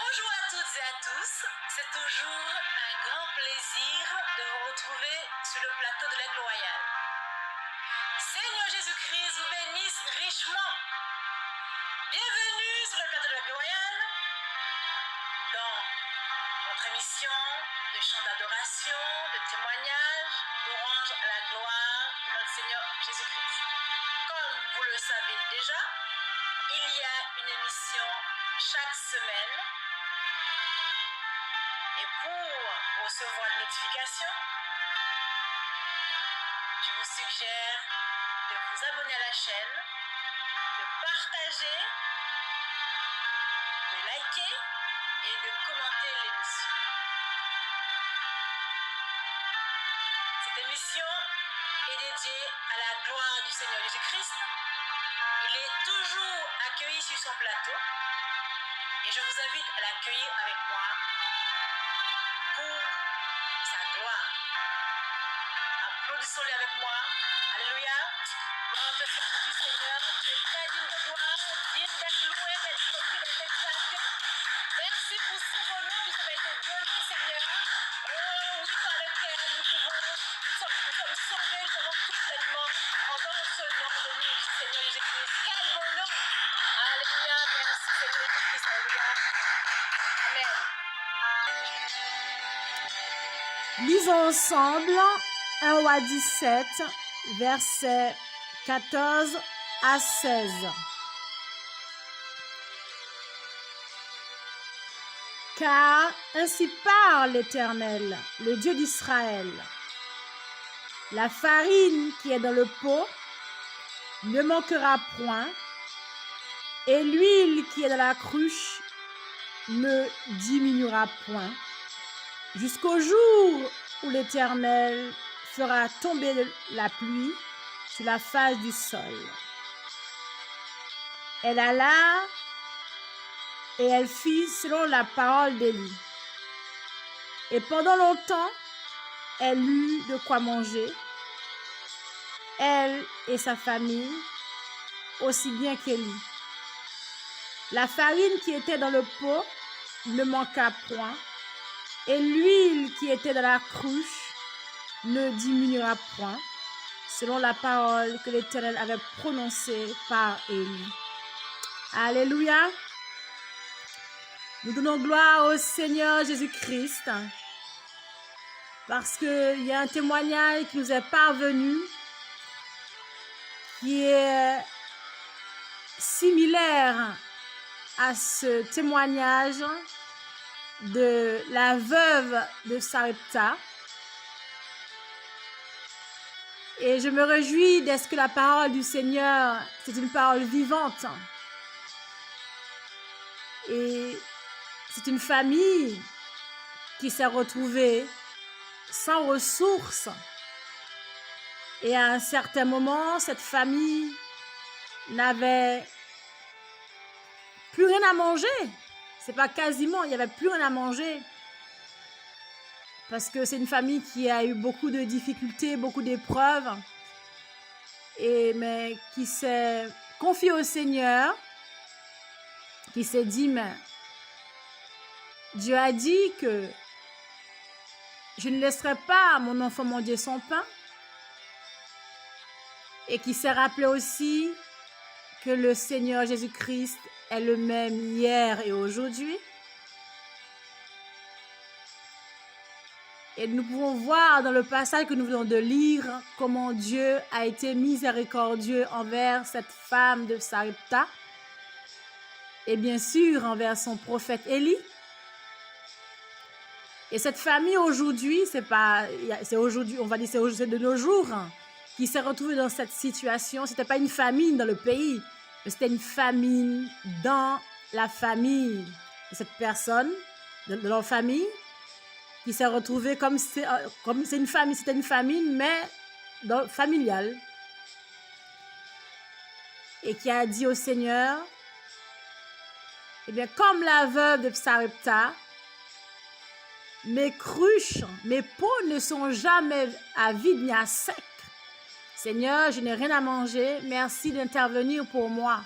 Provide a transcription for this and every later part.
Bonjour à toutes et à tous, c'est toujours un grand plaisir de vous retrouver sur le plateau de l'Aigle Royal. Seigneur Jésus-Christ vous bénisse richement. Bienvenue sur le plateau de l'Aigle Royal dans votre émission de chants d'adoration, de témoignages, d'orange à la gloire de notre Seigneur Jésus-Christ. Comme vous le savez déjà, il y a une émission chaque semaine. Et pour recevoir les notifications, je vous suggère de vous abonner à la chaîne, de partager, de liker et de commenter l'émission. Cette émission est dédiée à la gloire du Seigneur Jésus-Christ. Il est toujours accueilli sur son plateau et je vous invite à l'accueillir avec moi pour sa gloire. Applaudissons-le avec moi. Alléluia. Gloire te soit du Seigneur. Tu es très digne de gloire, digne d'être loué, d'être glorifié, d'être exalté. Merci pour ce beau nom qui nous a été donné, Seigneur. Oh oui, par lequel nous sommes sauvés, nous avons tout pleinement dans ce nom, le nom du Seigneur Jésus-Christ. Quel beau nom. Alléluia. Merci Seigneur Jésus-Christ. Alléluia. Amen. Lisons ensemble 1 Roi 17, versets 14 à 16. Car ainsi parle l'Éternel, le Dieu d'Israël. La farine qui est dans le pot ne manquera point, et l'huile qui est dans la cruche ne diminuera point, jusqu'au jour où l'Éternel fera tomber la pluie sur la face du sol. Elle alla et elle fit selon la parole d'Élie. Et pendant longtemps, elle eut de quoi manger, elle et sa famille, aussi bien qu'Élie. La farine qui était dans le pot ne manqua point, et l'huile qui était dans la cruche ne diminuera point, selon la parole que l'Éternel avait prononcée par Élie. Alléluia. Nous donnons gloire au Seigneur Jésus-Christ, parce qu'il y a un témoignage qui nous est parvenu, qui est similaire à ce témoignage de la veuve de Sarepta. Et je me réjouis d'être que la parole du Seigneur, c'est une parole vivante. Et c'est une famille qui s'est retrouvée sans ressources. Et à un certain moment, cette famille n'avait plus rien à manger. C'est pas quasiment, il n'y avait plus rien à manger. Parce que c'est une famille qui a eu beaucoup de difficultés, beaucoup d'épreuves. Mais qui s'est confiée au Seigneur. Qui s'est dit, mais Dieu a dit que je ne laisserai pas mon enfant mendier son pain. Et qui s'est rappelé aussi que le Seigneur Jésus-Christ est le même hier et aujourd'hui. Et nous pouvons voir dans le passage que nous venons de lire comment Dieu a été miséricordieux envers cette femme de Sarepta et bien sûr envers son prophète Élie. Et cette famille aujourd'hui, c'est aujourd'hui, on va dire c'est de nos jours, qui s'est retrouvée dans cette situation. C'était pas une famine dans le pays, mais c'était une famine dans la famille de cette personne, de leur famille, qui s'est retrouvée comme c'est une famille, c'était une famine, mais familiale. Et qui a dit au Seigneur, eh bien, comme la veuve de Sarepta, mes cruches, mes pots ne sont jamais à vide ni à sec. Seigneur, je n'ai rien à manger. Merci d'intervenir pour moi.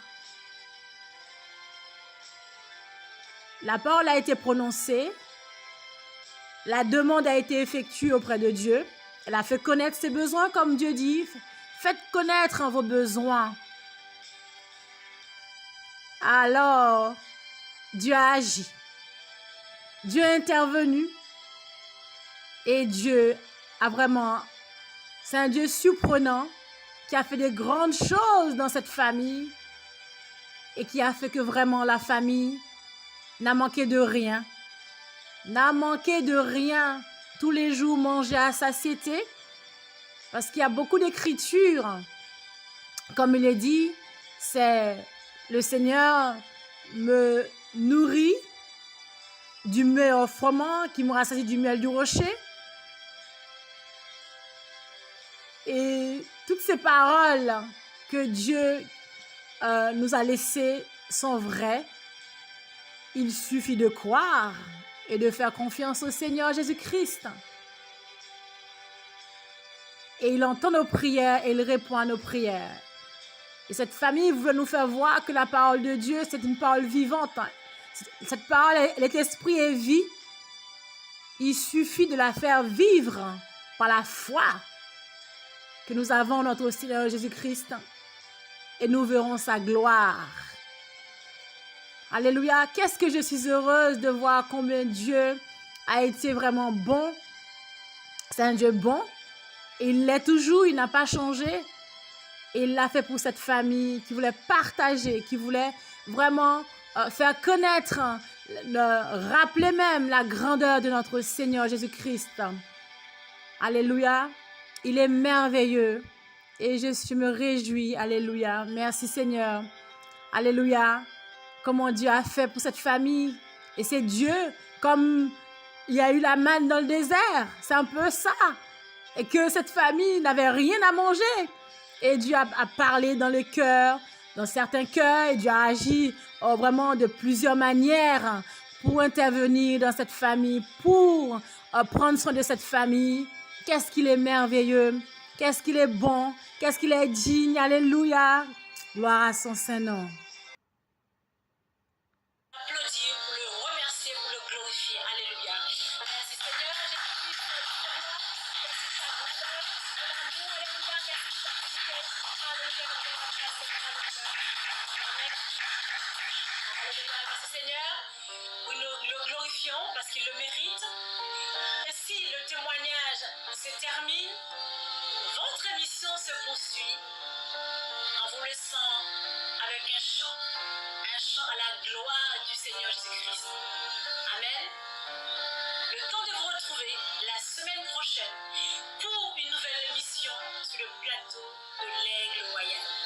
La parole a été prononcée. La demande a été effectuée auprès de Dieu. Elle a fait connaître ses besoins, comme Dieu dit. Faites connaître vos besoins. Alors, Dieu a agi. Dieu est intervenu. Et Dieu a vraiment... C'est un Dieu surprenant qui a fait des grandes choses dans cette famille et qui a fait que vraiment la famille n'a manqué de rien. N'a manqué de rien. Tous les jours, manger à satiété. Parce qu'il y a beaucoup d'écritures. Comme il est dit, c'est le Seigneur me nourrit du miel au froment, qui me rassasie du miel du rocher. Et toutes ces paroles que Dieu nous a laissées sont vraies. Il suffit de croire et de faire confiance au Seigneur Jésus-Christ. Et il entend nos prières et il répond à nos prières. Et cette famille veut nous faire voir que la parole de Dieu, c'est une parole vivante. Cette parole, elle est esprit et vie. Il suffit de la faire vivre par la foi que nous avons en notre Seigneur Jésus-Christ. Et nous verrons sa gloire. Alléluia. Qu'est-ce que je suis heureuse de voir combien Dieu a été vraiment bon. C'est un Dieu bon. Il l'est toujours, il n'a pas changé. Et il l'a fait pour cette famille qui voulait partager, qui voulait vraiment faire connaître, rappeler même la grandeur de notre Seigneur Jésus-Christ. Alléluia. Il est merveilleux. Et je me réjouis. Alléluia. Merci Seigneur. Alléluia. Comment Dieu a fait pour cette famille. Et c'est Dieu, comme il y a eu la manne dans le désert. C'est un peu ça. Et que cette famille n'avait rien à manger. Et Dieu a parlé dans les cœurs, dans certains cœurs. Et Dieu a agi vraiment de plusieurs manières pour intervenir dans cette famille, pour prendre soin de cette famille. Qu'est-ce qu'il est merveilleux. Qu'est-ce qu'il est bon. Qu'est-ce qu'il est digne. Alléluia. Gloire à son Saint-Nom. Applaudir, pour le remercier, pour le glorifier. Alléluia. Merci Seigneur, Jésus-Christ, merci pour ta grandeur, ton amour, alléluia, merci pour ta fidélité. Alléluia, Amen. Alléluia, merci Seigneur. Oui, nous le glorifions parce qu'il le mérite. Ainsi, le témoignage se termine. Votre émission se poursuit en vous laissant avec un chant à la gloire du Seigneur Jésus-Christ. Amen. Le temps de vous retrouver la semaine prochaine pour une nouvelle émission sur le plateau de l'Aigle Royal.